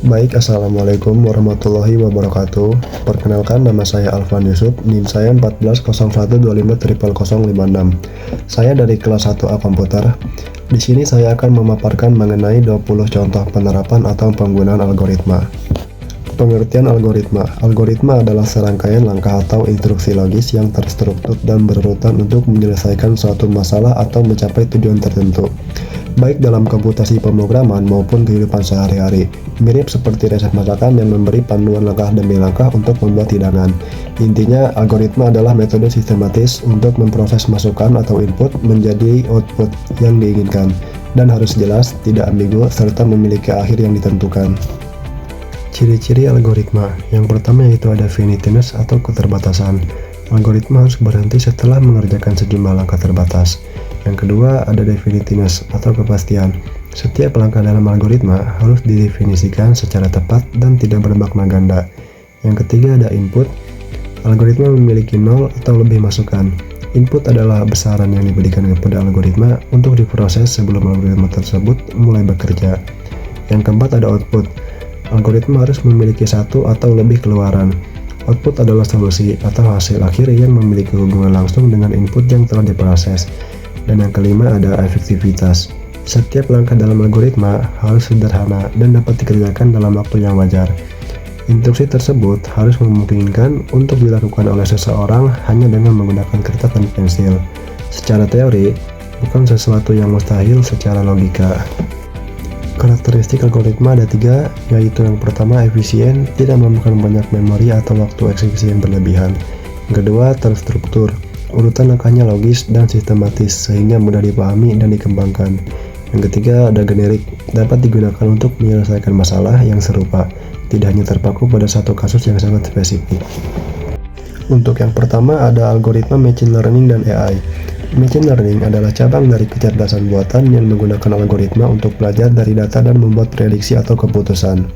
Baik, Assalamualaikum warahmatullahi wabarakatuh. Perkenalkan, nama saya Alvan Yusuf, NIM saya 1401250056. Saya dari kelas 1A Komputer. Di sini saya akan memaparkan mengenai 20 contoh penerapan atau penggunaan algoritma. Pengertian algoritma. Algoritma adalah serangkaian langkah atau instruksi logis yang terstruktur dan berurutan untuk menyelesaikan suatu masalah atau mencapai tujuan tertentu, baik dalam komputasi pemrograman maupun kehidupan sehari-hari. Mirip seperti resep masakan yang memberi panduan langkah demi langkah untuk membuat hidangan. Intinya, algoritma adalah metode sistematis untuk memproses masukan atau input menjadi output yang diinginkan, dan harus jelas, tidak ambigu, serta memiliki akhir yang ditentukan. Ciri-ciri algoritma. Yang pertama yaitu ada finiteness atau keterbatasan. Algoritma harus berhenti setelah mengerjakan sejumlah langkah terbatas. Yang kedua ada definiteness atau kepastian. Setiap langkah dalam algoritma harus didefinisikan secara tepat dan tidak bermakna ganda. Yang ketiga ada input. Algoritma memiliki 0 atau lebih masukan. Input adalah besaran yang diberikan kepada algoritma untuk diproses sebelum algoritma tersebut mulai bekerja. Yang keempat ada output. Algoritma harus memiliki satu atau lebih keluaran. Output adalah solusi atau hasil akhir yang memiliki hubungan langsung dengan input yang telah diproses. Dan yang kelima ada efektivitas. Setiap langkah dalam algoritma harus sederhana dan dapat dikerjakan dalam waktu yang wajar. Instruksi tersebut harus memungkinkan untuk dilakukan oleh seseorang hanya dengan menggunakan kertas dan pensil. Secara teori, bukan sesuatu yang mustahil secara logika. Karakteristik algoritma ada 3, yaitu yang pertama efisien, tidak memakan banyak memori atau waktu eksekusi yang berlebihan. Yang kedua terstruktur, urutan langkahnya logis dan sistematis sehingga mudah dipahami dan dikembangkan. Yang ketiga ada generik, dapat digunakan untuk menyelesaikan masalah yang serupa, tidak hanya terpaku pada satu kasus yang sangat spesifik. Untuk yang pertama ada algoritma machine learning dan AI. Machine learning adalah cabang dari kecerdasan buatan yang menggunakan algoritma untuk belajar dari data dan membuat prediksi atau keputusan.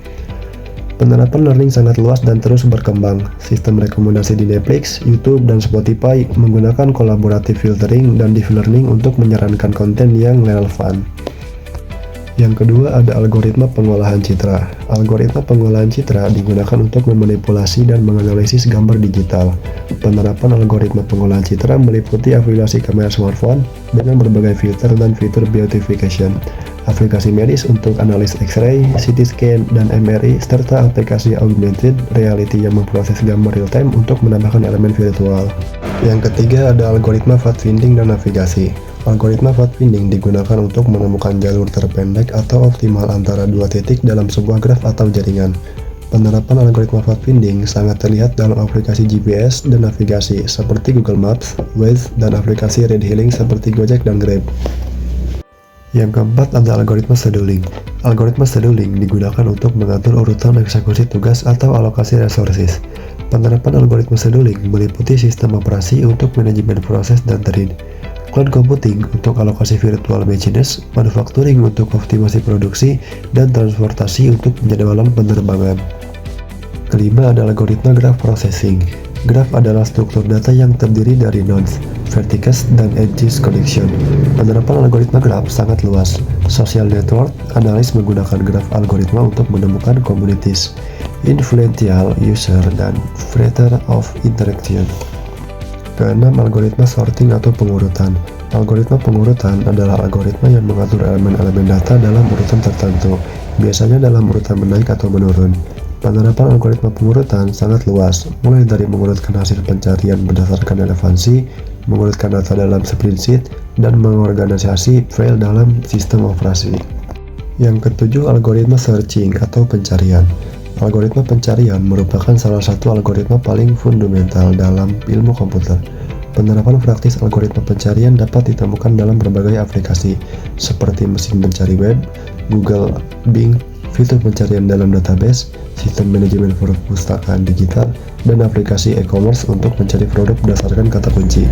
Penerapan learning sangat luas dan terus berkembang. Sistem rekomendasi di Netflix, YouTube, dan Spotify menggunakan collaborative filtering dan deep learning untuk menyarankan konten yang relevan. Yang kedua ada algoritma pengolahan citra. Algoritma pengolahan citra digunakan untuk memanipulasi dan menganalisis gambar digital. Penerapan algoritma pengolahan citra meliputi aplikasi kamera smartphone dengan berbagai filter dan fitur beautification, aplikasi medis untuk analis X-ray, CT scan, dan MRI, serta aplikasi augmented reality yang memproses gambar real-time untuk menambahkan elemen virtual. Yang ketiga ada algoritma pathfinding dan navigasi. Algoritma pathfinding digunakan untuk menemukan jalur terpendek atau optimal antara dua titik dalam sebuah graf atau jaringan. Penerapan algoritma pathfinding sangat terlihat dalam aplikasi GPS dan navigasi seperti Google Maps, Waze, dan aplikasi ride-hailing seperti Gojek dan Grab. Yang keempat ada algoritma scheduling. Algoritma scheduling digunakan untuk mengatur urutan eksekusi tugas atau alokasi resources. Penerapan algoritma scheduling meliputi sistem operasi untuk manajemen proses dan trade, cloud computing untuk alokasi virtual machines, manufacturing untuk optimasi produksi, dan transportasi untuk penjadwalan penerbangan. Kelima ada algoritma graph processing. Graph adalah struktur data yang terdiri dari nodes, vertices, dan edges connection. Penerapan algoritma graph sangat luas. Social network analis menggunakan graph algoritma untuk menemukan communities, influential user, dan filter of interaction. Keenam, algoritma sorting atau pengurutan. Algoritma pengurutan adalah algoritma yang mengatur elemen-elemen data dalam urutan tertentu, biasanya dalam urutan menaik atau menurun. Penerapan algoritma pengurutan sangat luas, mulai dari mengurutkan hasil pencarian berdasarkan relevansi, mengurutkan data dalam spreadsheet, dan mengorganisasi file dalam sistem operasi. Yang ketujuh, algoritma searching atau pencarian. Algoritma pencarian merupakan salah satu algoritma paling fundamental dalam ilmu komputer. Penerapan praktis algoritma pencarian dapat ditemukan dalam berbagai aplikasi, seperti mesin pencari web, Google, Bing, fitur pencarian dalam database, sistem manajemen perpustakaan digital, dan aplikasi e-commerce untuk mencari produk berdasarkan kata kunci.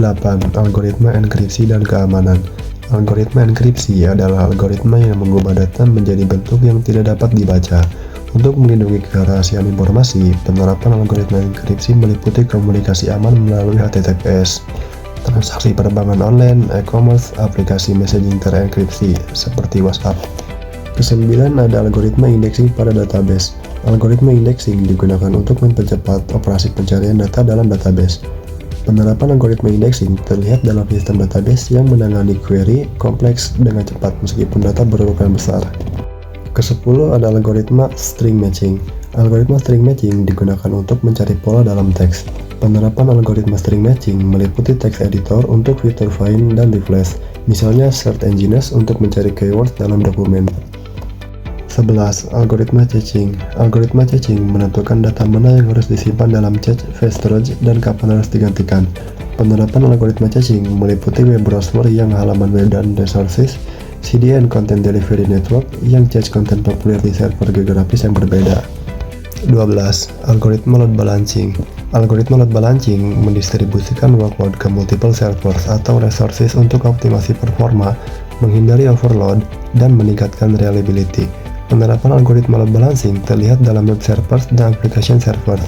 8. Algoritma enkripsi dan keamanan. Algoritma enkripsi adalah algoritma yang mengubah data menjadi bentuk yang tidak dapat dibaca. Untuk melindungi kerahasiaan informasi, penerapan algoritma enkripsi meliputi komunikasi aman melalui HTTPS, transaksi penerbangan online, e-commerce, aplikasi messaging terenkripsi seperti WhatsApp. Kesembilan ada algoritma indexing pada database. Algoritma indexing digunakan untuk mempercepat operasi pencarian data dalam database. Penerapan algoritma indexing terlihat dalam sistem database yang menangani query kompleks dengan cepat meskipun data berukuran besar. Kesepuluh ada algoritma string matching. Algoritma string matching digunakan untuk mencari pola dalam teks. Penerapan algoritma string matching meliputi text editor untuk fitur find dan refresh, misalnya search engines untuk mencari keywords dalam dokumen. 11. Algoritma caching. Algoritma caching menentukan data mana yang harus disimpan dalam cache, flash storage, dan kapan harus digantikan. Penerapan algoritma caching meliputi web browser yang halaman web dan resources, CDN Content Delivery Network yang cache konten populer di server geografis yang berbeda. 12. Algoritma load balancing. Algoritma load balancing mendistribusikan workload ke multiple servers atau resources untuk optimasi performa, menghindari overload, dan meningkatkan reliability. Penerapan algoritma load balancing terlihat dalam web servers dan application servers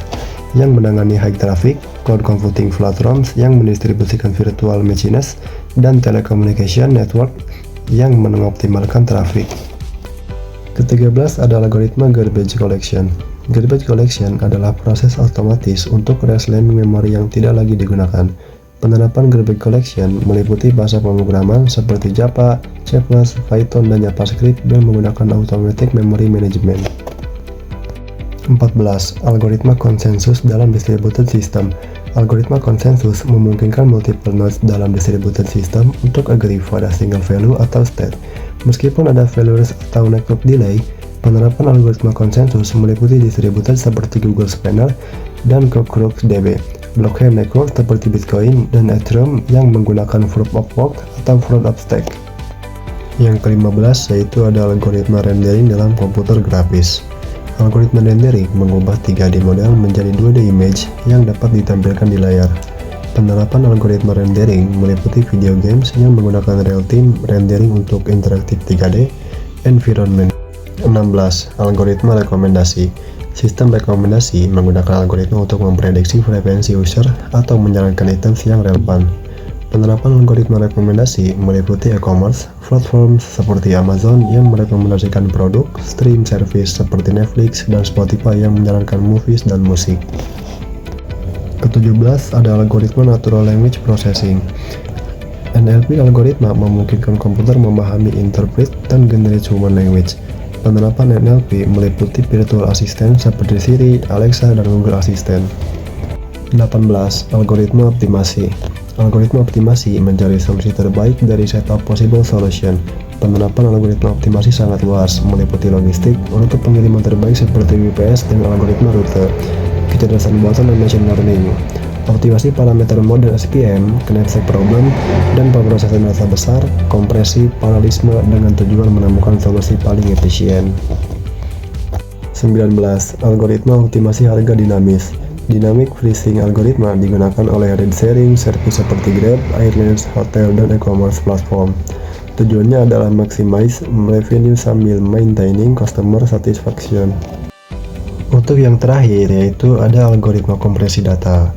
yang menangani high traffic, cloud computing platforms yang mendistribusikan virtual machines, dan telecommunication network yang mengoptimalkan traffic. Ke-13 ada algoritma garbage collection. Garbage collection adalah proses otomatis untuk reclaiming memori yang tidak lagi digunakan. Penerapan garbage collection meliputi bahasa pemrograman seperti Java, C++, Python, dan JavaScript dan menggunakan automatic memory management. 14. Algoritma konsensus dalam distributed system. Algoritma konsensus memungkinkan multiple nodes dalam distributed system untuk agree pada single value atau state. Meskipun ada failures atau network delay, penerapan algoritma konsensus meliputi distributed seperti Google Spanner dan CrowdStrike, blockchain network seperti Bitcoin dan Ethereum yang menggunakan proof of work atau proof of stake. Yang ke-15 yaitu ada algoritma rendering dalam komputer grafis. Algoritma rendering mengubah 3D model menjadi 2D image yang dapat ditampilkan di layar. Penerapan algoritma rendering meliputi video games yang menggunakan real-time rendering untuk interaktif 3D environment. 16. Algoritma rekomendasi. Sistem rekomendasi menggunakan algoritma untuk memprediksi preferensi user atau menyarankan items yang relevan. Penerapan algoritma rekomendasi meliputi e-commerce, platform seperti Amazon yang merekomendasikan produk, stream service seperti Netflix dan Spotify yang menyarankan movies dan musik. Ke-17 ada algoritma natural language processing. NLP algoritma memungkinkan komputer memahami, interpret, dan generate human language. Penerapan NLP meliputi virtual assistant seperti Siri, Alexa, dan Google Assistant. 18. Algoritma optimasi. Algoritma optimasi mencari solusi terbaik dari set of possible solution. Penerapan algoritma optimasi sangat luas, meliputi logistik, rute pengiriman terbaik seperti UPS dengan algoritma rute, kecerdasan buatan dan machine learning, optimasi parameter mode dan SPM, knapsack problem, dan pemrosesan data besar, kompresi, paralelisme dengan tujuan menemukan solusi paling efisien. 19. Algoritma optimasi harga dinamis. Dynamic pricing algoritma digunakan oleh ride-sharing service seperti Grab, airlines, hotel, dan e-commerce platform. Tujuannya adalah maximize revenue sambil maintaining customer satisfaction. Untuk yang terakhir yaitu ada algoritma kompresi data.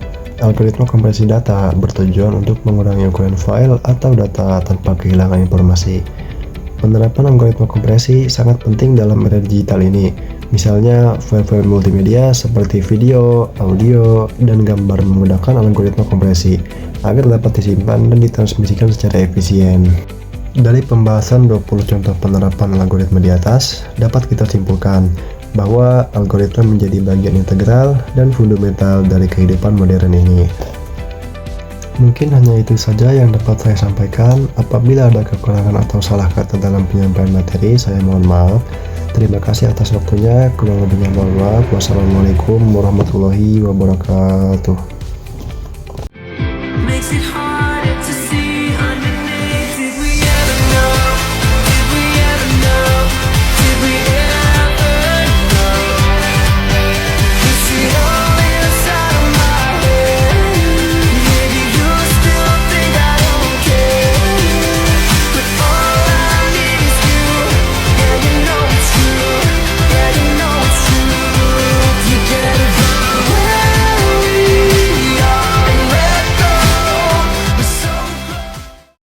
Algoritma kompresi data bertujuan untuk mengurangi ukuran file atau data tanpa kehilangan informasi. Penerapan algoritma kompresi sangat penting dalam era digital ini. Misalnya, file-file multimedia seperti video, audio, dan gambar menggunakan algoritma kompresi agar dapat disimpan dan ditransmisikan secara efisien. Dari pembahasan 20 contoh penerapan algoritma di atas, dapat kita simpulkan bahwa algoritma menjadi bagian integral dan fundamental dari kehidupan modern ini. Mungkin hanya itu saja yang dapat saya sampaikan. Apabila ada kekurangan atau salah kata dalam penyampaian materi, saya mohon maaf. Terima kasih atas waktunya. Kurang lebihnya mohon maaf. Wassalamualaikum warahmatullahi wabarakatuh.